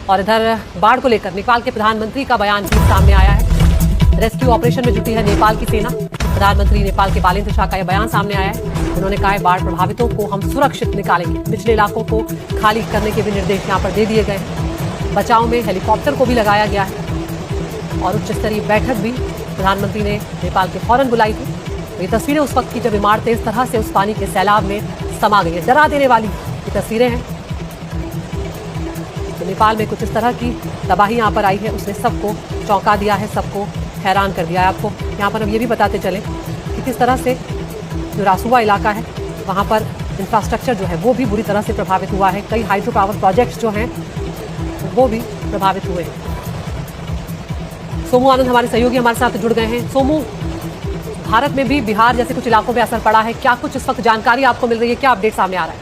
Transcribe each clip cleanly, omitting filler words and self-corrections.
और इधर बाढ़ को लेकर नेपाल के प्रधानमंत्री का बयान भी सामने आया है। रेस्क्यू ऑपरेशन में जुटी है नेपाल की सेना। प्रधानमंत्री नेपाल के बालेन्द्र शाह का यह बयान सामने आया है। उन्होंने कहा है बाढ़ प्रभावितों को हम सुरक्षित निकालेंगे। निचले इलाकों को खाली करने के भी निर्देश यहाँ पर दे दिए गए। बचाव में हेलीकॉप्टर को भी लगाया गया है और उच्च स्तरीय बैठक भी प्रधानमंत्री ने नेपाल के फौरन बुलाई थी। ये तस्वीरें उस वक्त की जब इमारतें इस तरह से उस पानी के सैलाब में समा गई है। डरा देने वाली ये तस्वीरें हैं। तो नेपाल में कुछ इस तरह की तबाही यहाँ पर आई है, उसने सबको चौंका दिया है, सबको हैरान कर दिया है। आपको यहाँ पर हम ये भी बताते चलें कि किस तरह से जो रासुआ इलाका है वहाँ पर इंफ्रास्ट्रक्चर जो है वो भी बुरी तरह से प्रभावित हुआ है। कई हाइड्रो पावर प्रोजेक्ट्स जो हैं वो भी प्रभावित हुए हैं। सोमू आनंद हमारे सहयोगी हमारे साथ जुड़ गए हैं। सोमू, भारत में भी बिहार जैसे कुछ इलाकों में असर पड़ा है, क्या कुछ इस वक्त जानकारी आपको मिल रही है, क्या अपडेट सामने आ रहा है?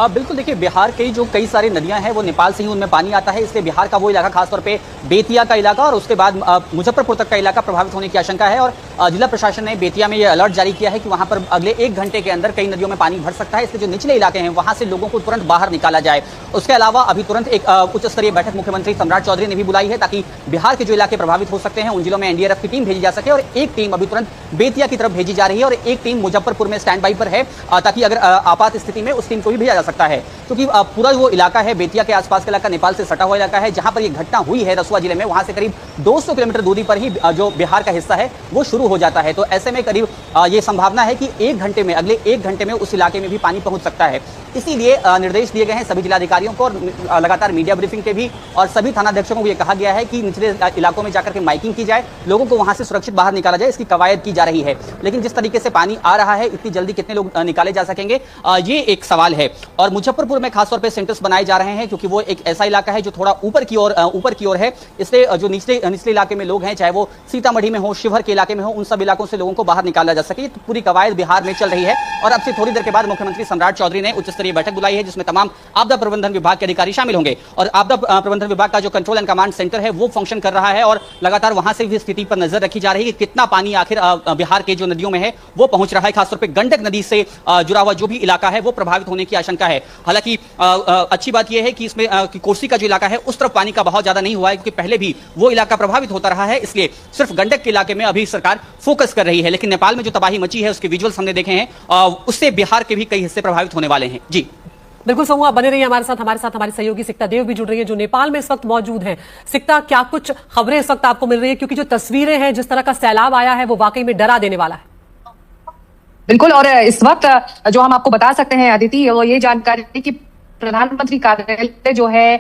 बिल्कुल, देखिए बिहार की जो कई सारी नदियां हैं वो नेपाल से ही उनमें पानी आता है, इसलिए बिहार का वो इलाका खासतौर पे बेतिया का इलाका और उसके बाद मुजफ्फरपुर तक का इलाका प्रभावित होने की आशंका है। और जिला प्रशासन ने बेतिया में ये अलर्ट जारी किया है कि वहां पर अगले 1 घंटे के अंदर कई नदियों में पानी भर सकता है, इसलिए जो निचले इलाके हैं वहां से लोगों को तुरंत बाहर निकाला जाए। उसके अलावा अभी तुरंत एक उच्च स्तरीय बैठक मुख्यमंत्री सम्राट चौधरी ने भी बुलाई है ताकि बिहार के जो इलाके प्रभावित हो सकते हैं उन जिलों में एनडीआरएफ की टीम भेजी जा सके। और एक टीम अभी तुरंत बेतिया की तरफ भेजी जा रही है और एक टीम मुजफ्फरपुर में स्टैंड बाई पर है ताकि अगर आपात स्थिति में उस टीम को भी भेजा जा सकता है। क्योंकि पूरा वो इलाका है बेतिया के आसपास का इलाका नेपाल से सटा हुआ इलाका है। जहां पर ये घटना हुई है रसुआ जिले में, वहां से करीब 200 किलोमीटर दूरी पर ही जो बिहार का हिस्सा है वो शुरू हो जाता है। तो ऐसे में करीब ये संभावना है कि 1 घंटे में, अगले 1 घंटे में उस इलाके में भी पानी पहुंच सकता है। इसीलिए निर्देश दिए गए हैं सभी जिलाधिकारियों को और लगातार मीडिया ब्रीफिंग के भी, और सभी थानाध्यक्षों को ये कहा गया है कि निचले इलाकों में जाकर के माइकिंग की जाए, लोगों को वहां से सुरक्षित बाहर निकाला जाए, इसकी कवायद की जा रही है। लेकिन जिस तरीके से पानी आ रहा है, इतनी जल्दी कितने लोग निकाले जा सकेंगे, ये एक सवाल है। और मुजफ्फरपुर में खासतौर पर सेंटर्स बनाए जा रहे हैं क्योंकि वो एक ऐसा इलाका है जो थोड़ा ऊपर की ओर है। इसलिए जो निचले इलाके में लोग हैं, चाहे वो सीतामढ़ी में हो, शिवहर के इलाके में हो, उन सब इलाकों से लोगों को बाहर निकाला जा सके, तो पूरी कवायद बिहार में चल रही है। और अब से थोड़ी देर के बाद मुख्यमंत्री सम्राट चौधरी ने उच्च स्तरीय बैठक बुलाई है जिसमें तमाम आपदा प्रबंधन विभाग के अधिकारी शामिल होंगे। और आपदा प्रबंधन विभाग का जो कंट्रोल एंड कमांड सेंटर है वो फंक्शन कर रहा है और लगातार वहां से भी स्थिति पर नजर रखी जा रही है कि कितना पानी आखिर बिहार के जो नदियों में है वो पहुंच रहा है। खासतौर पर गंडक नदी से जुड़ा हुआ जो भी इलाका है वो प्रभावित होने की आशंका है। हालांकि अच्छी बात यह है कि इसमें कोसी का जो इलाका है उस तरफ पानी का बहुत ज्यादा नहीं हुआ है क्योंकि पहले भी वो इलाका प्रभावित होता रहा है, इसलिए सिर्फ गंडक के इलाके में अभी सरकार फोकस कर रही है। लेकिन नेपाल में जो तबाही मची है उसके विजुअल्स हमने देखे हैं, उससे बिहार के भी कई हिस्से प्रभावित होने वाले हैं। जी बिल्कुल सोमू, आप बने रहिए हमारे साथ हमारी सहयोगी सिक्ता देव भी जुड़ रही है जो नेपाल में इस वक्त मौजूद हैं। सिक्ता, क्या कुछ खबरें इस वक्त आपको मिल रही है, क्योंकि जो तस्वीरें हैं, जिस तरह का सैलाब आया है वो वाकई में डरा देने वाला है। बिल्कुल, और इस वक्त जो हम आपको बता सकते हैं अदिति, वो ये जानकारी कि प्रधानमंत्री कार्यालय जो है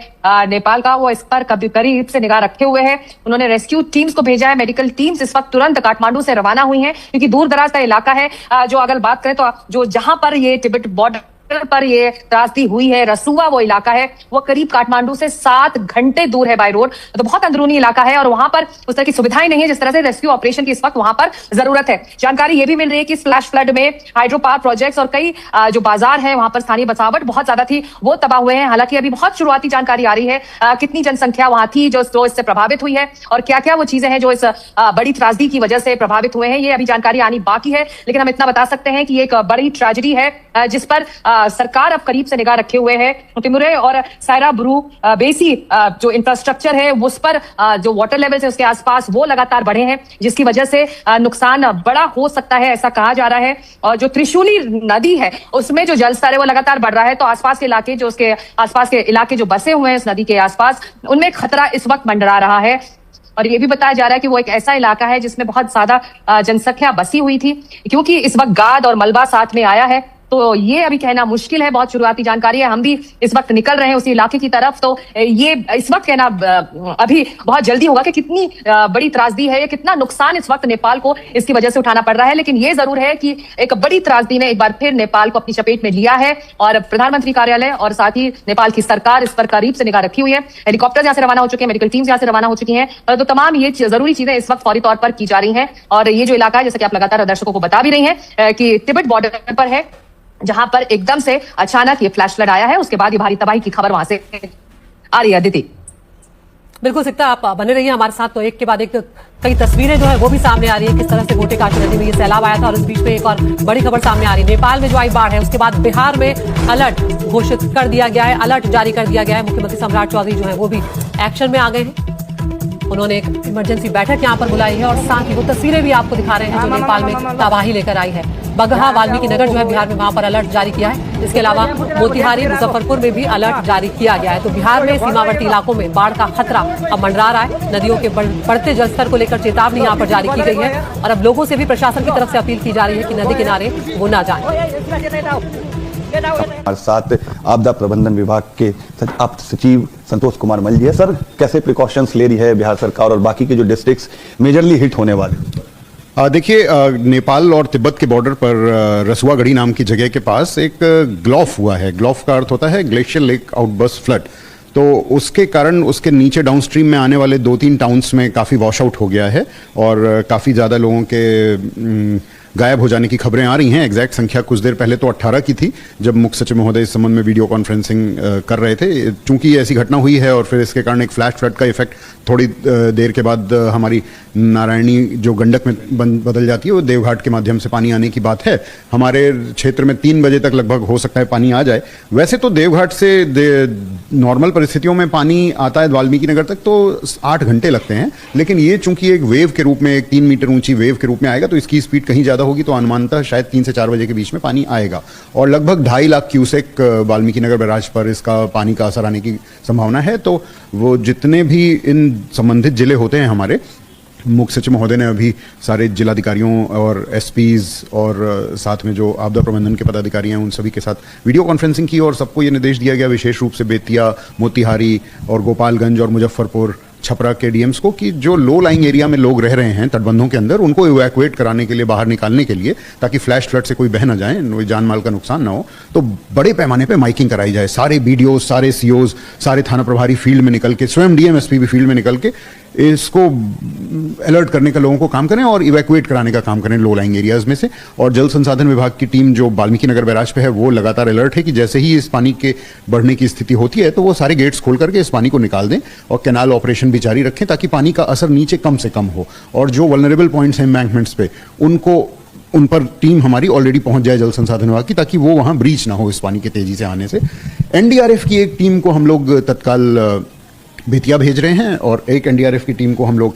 नेपाल का, वो इस पर करीब से निगाह रखे हुए है। उन्होंने रेस्क्यू टीम्स को भेजा है। मेडिकल टीम्स इस वक्त तुरंत काठमांडू से रवाना हुई हैं क्योंकि दूर दराज का इलाका है। जो अगर बात करें तो जो जहां पर ये तिब्बत बॉर्डर पर ये त्रासदी हुई है, रसुआ वो इलाका है, वो करीब काठमांडू से 7 घंटे दूर है बाय रोड। तो बहुत अंदरूनी इलाका है और वहां पर उस तरह की सुविधाएं नहीं है जिस तरह से रेस्क्यू ऑपरेशन की इस वक्त वहां पर जरूरत है। जानकारी ये भी मिल रही है कि फ्लैश फ्लड में हाइड्रो पावर प्रोजेक्ट्स और कई जो बाजार है वहां पर स्थानीय बसावट बहुत ज्यादा थी, वो तबाह हुए हैं। हालांकि अभी बहुत शुरुआती जानकारी आ रही है कितनी जनसंख्या वहां थी जो इससे प्रभावित हुई है और क्या क्या वो चीजें हैं जो इस बड़ी त्रासदी की वजह से प्रभावित हुए हैं, ये अभी जानकारी आनी बाकी है। लेकिन हम इतना बता सकते हैं कि ये एक बड़ी ट्रेजेडी है जिस पर सरकार अब करीब से निगाह रखे हुए है। टिमुरे और सायरा ब्रू बेसी जो इंफ्रास्ट्रक्चर है उस पर जो वाटर लेवल है उसके आसपास वो लगातार बढ़े हैं, जिसकी वजह से नुकसान बड़ा हो सकता है, ऐसा कहा जा रहा है। और जो त्रिशूली नदी है उसमें जो जल स्तर है वो लगातार बढ़ रहा है, तो आसपास के इलाके जो उसके आसपास के इलाके जो बसे हुए हैं इस नदी के आसपास, उनमें खतरा इस वक्त मंडरा रहा है। और ये भी बताया जा रहा है कि वो एक ऐसा इलाका है जिसमें बहुत ज्यादा जनसंख्या बसी हुई थी, क्योंकि इस वक्त गाद और मलबा साथ में आया है। तो ये अभी कहना मुश्किल है, बहुत शुरुआती जानकारी है। हम भी इस वक्त निकल रहे हैं उसी इलाके की तरफ, तो ये इस वक्त कहना अभी बहुत जल्दी होगा कि कितनी बड़ी त्रासदी है, कितना नुकसान इस वक्त नेपाल को इसकी वजह से उठाना पड़ रहा है। लेकिन ये जरूर है कि एक बड़ी त्रासदी ने एक बार फिर नेपाल को अपनी चपेट में लिया है और प्रधानमंत्री कार्यालय और साथ ही नेपाल की सरकार इस पर करीब से निगाह रखी हुई है। हेलीकॉप्टर यहाँ से रवाना हो चुके हैं, मेडिकल टीम्स यहाँ से रवाना हो चुकी हैं, तो तमाम ये जरूरी चीजें इस वक्त फौरी तौर पर की जा रही हैं। और ये जो इलाका है, जैसे कि आप लगातार दर्शकों को बता भी रही हैं कि तिब्बत बॉर्डर पर है, जहां पर एकदम से अचानक ये फ्लैश फ्लड आया है, उसके बाद ये भारी तबाही की खबर वहां से आ रही है। अदिति, बिल्कुल सकता आप बने रहिए हमारे साथ। तो एक के बाद एक कई तस्वीरें जो है वो भी सामने आ रही है, किस तरह से गोटे काशी नदी में ये सैलाब आया था। और इस बीच में एक और बड़ी खबर सामने आ रही है, नेपाल में जो आई बाढ़ है उसके बाद बिहार में अलर्ट घोषित कर दिया गया है, अलर्ट जारी कर दिया गया है। मुख्यमंत्री सम्राट चौधरी जो है वो भी एक्शन में आ गए हैं। उन्होंने एक इमरजेंसी बैठक यहाँ पर बुलाई है और साथ ही वो तस्वीरें भी आपको दिखा रहे हैं जो नेपाल में तबाही लेकर आई है। बगहा वाल्मीकि नगर जो है बिहार में, वहां पर अलर्ट जारी किया है। इसके अलावा मोतिहारी मुजफ्फरपुर में भी अलर्ट जारी किया गया है। तो बिहार में सीमावर्ती इलाकों में बाढ़ का खतरा अब मंडरा रहा है। नदियों के बढ़ते जलस्तर को लेकर चेतावनी यहाँ पर जारी की गई है और अब लोगों से भी प्रशासन की तरफ से अपील की जा रही है कि नदी किनारे वो ना जाए। हमारे साथ आपदा प्रबंधन विभाग के आप सचिव संतोष कुमार मल जी है। सर, कैसे प्रिकॉशंस ले रही है बिहार सरकार और बाकी के जो डिस्ट्रिक्ट्स मेजरली हिट होने वाले? देखिए, नेपाल और तिब्बत के बॉर्डर पर रसुआगढ़ी नाम की जगह के पास एक ग्लॉफ हुआ है। ग्लॉफ का अर्थ होता है ग्लेशियर लेक आउटबर्स्ट फ्लड। तो उसके कारण उसके नीचे डाउनस्ट्रीम में आने वाले 2-3 टाउन्स में काफ़ी वॉश आउट हो गया है और काफ़ी ज़्यादा लोगों के गायब हो जाने की खबरें आ रही हैं। एग्जैक्ट संख्या कुछ देर पहले तो 18 की थी जब मुख्य सचिव महोदय इस संबंध में वीडियो कॉन्फ्रेंसिंग कर रहे थे। चूंकि ऐसी घटना हुई है और फिर इसके कारण एक फ्लैश फ्लड का इफेक्ट थोड़ी देर के बाद हमारी नारायणी जो गंडक में बदल जाती है, वो देवघाट के माध्यम से पानी आने की बात है। हमारे क्षेत्र में 3 बजे तक लगभग हो सकता है पानी आ जाए। वैसे तो देवघाट से नॉर्मल परिस्थितियों में पानी आता है वाल्मीकि नगर तक तो 8 घंटे लगते हैं, लेकिन ये चूंकि एक वेव के रूप में, एक 3 मीटर ऊंची वेव के रूप में आएगा तो इसकी स्पीड कहीं ज्यादा होगी, तो अनुमानतः शायद 3 से 4 बजे के बीच में पानी आएगा और लगभग 2.5 लाख क्यूसेक वाल्मीकि नगर बैराज पर इसका पानी का असर आने की संभावना है। तो वो जितने भी इन संबंधित जिले होते हैं हमारे, मुख्य सचिव महोदय ने अभी सारे जिलाधिकारियों और एसपीज और साथ में जो आपदा प्रबंधन के पदाधिकारी हैं उन सभी के साथ वीडियो कॉन्फ्रेंसिंग की और सबको ये निर्देश दिया गया, विशेष रूप से बेतिया, मोतिहारी और गोपालगंज और मुजफ्फरपुर, छपरा के डीएम्स को, कि जो लो लाइंग एरिया में लोग रह रहे हैं तटबंधों के अंदर, उनको इवैक्यूएट कराने के लिए, बाहर निकालने के लिए, ताकि फ्लैश फ्लड से कोई बह ना जाए, जान माल का नुकसान ना हो। तो बड़े पैमाने पे माइकिंग कराई जाए। सारे बीडीओ, सारे सीओज, सारे थाना प्रभारी फील्ड में निकल के, स्वयं डीएमएसपी भी फील्ड में निकल के इसको अलर्ट करने का, लोगों को काम करें और इवैक्यूएट कराने का काम करें लो लाइंग एरियाज में से। और जल संसाधन विभाग की टीम जो वाल्मीकि नगर बैराज पे है वो लगातार अलर्ट है कि जैसे ही इस पानी के बढ़ने की स्थिति होती है तो वो सारे गेट्स खोल करके इस पानी को निकाल दें और कैनाल ऑपरेशन भी जारी रखें ताकि पानी का असर नीचे कम से कम हो और जो वल्नरेबल पॉइंट्स हैं एम्बैंकमेंट्स पे उन पर टीम हमारी ऑलरेडी पहुंच जाए जल संसाधन विभाग की, ताकि वो वहां ब्रीच ना हो इस पानी के तेजी से आने से। एनडीआरएफ की एक टीम को हम लोग तत्काल बेतिया भेज रहे हैं और एक एनडीआरएफ की टीम को हम लोग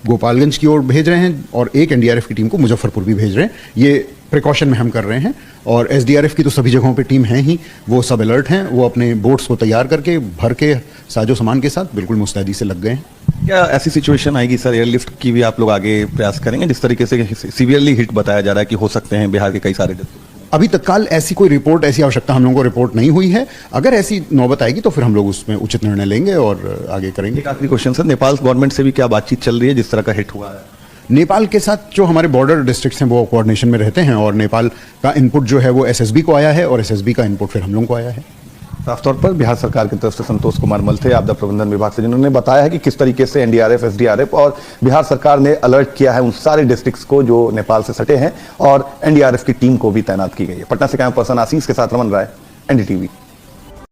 गोपालगंज की ओर भेज रहे हैं और एक एनडीआरएफ की टीम को मुजफ्फरपुर भी भेज रहे हैं। ये प्रिकॉशन में हम कर रहे हैं और एसडीआरएफ की तो सभी जगहों पे टीम है ही, वो सब अलर्ट हैं, वो अपने बोट्स को तैयार करके भर के साजो सामान के साथ बिल्कुल मुस्तैदी से लग गए हैं। क्या ऐसी सिचुएशन आएगी सर, एयरलिफ्ट की भी आप लोग आगे प्रयास करेंगे? जिस तरीके से सीवियरली हिट बताया जा रहा है कि हो सकते हैं बिहार के कई सारे डिस्ट्रिक्ट। अभी तत्काल ऐसी कोई रिपोर्ट, ऐसी आवश्यकता हम लोगों को रिपोर्ट नहीं हुई है। अगर ऐसी नौबत आएगी तो फिर हम लोग उसमें उचित निर्णय लेंगे और आगे करेंगे। एक आखिरी क्वेश्चन सर, नेपाल गवर्नमेंट से भी क्या बातचीत चल रही है जिस तरह का हिट हुआ है? नेपाल के साथ जो हमारे बॉर्डर डिस्ट्रिक्ट्स हैं वो कोऑर्डिनेशन में रहते हैं और नेपाल का इनपुट जो है वो एसएसबी को आया है और एसएसबी का इनपुट फिर हम लोगों को आया है। साफ तौर पर बिहार सरकार की तरफ से संतोष कुमार मल थे आपदा प्रबंधन विभाग से, जिन्होंने बताया है कि किस तरीके से एनडीआरएफ, एसडीआरएफ और बिहार सरकार ने अलर्ट किया है उन सारे डिस्ट्रिक्ट्स को जो नेपाल से सटे हैं और एनडीआरएफ की टीम को भी तैनात की गई है। पटना से कैमरा पर्सन आशीष के साथ रमन राय, एनडीटीवी।